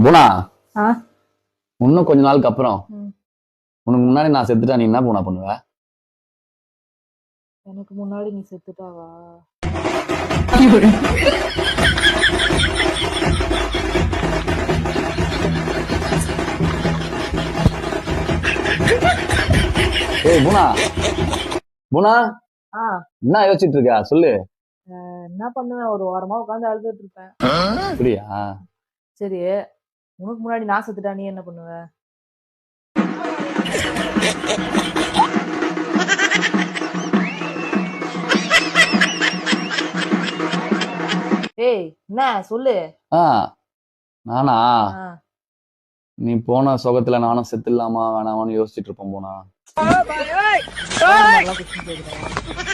போனா ஆ இன்னும் கொஞ்ச நாளுக்கு அப்புறம் ம். உனக்கு முன்னாடி நான் செத்துட்டா நீ என்ன போனா பண்ணுவ? எனக்கு முன்னாடி நீ செத்துட்டாவா? ஏய் போனா போனா ஆ என்ன யோசிச்சுட்டு இருக்க சொல்லு. என்ன பண்ணுவேன், ஒரு வாரமா உட்காந்து அழுதுட்டு இருப்பேன். அப்படியா? சரி, உனக்கு முன்னாடி நான் செத்துட்டா நீ என்ன பண்ணுவ? ஏய் என்ன சொல்லு. ஆ நானா? ஆ, நீ போன சுகத்துல நானும் செத்துடலாமா வேணாமான்னு யோசிச்சுட்டு இருப்பேன் போனா. இந்த மாதிரிலாம் question கேக்குற.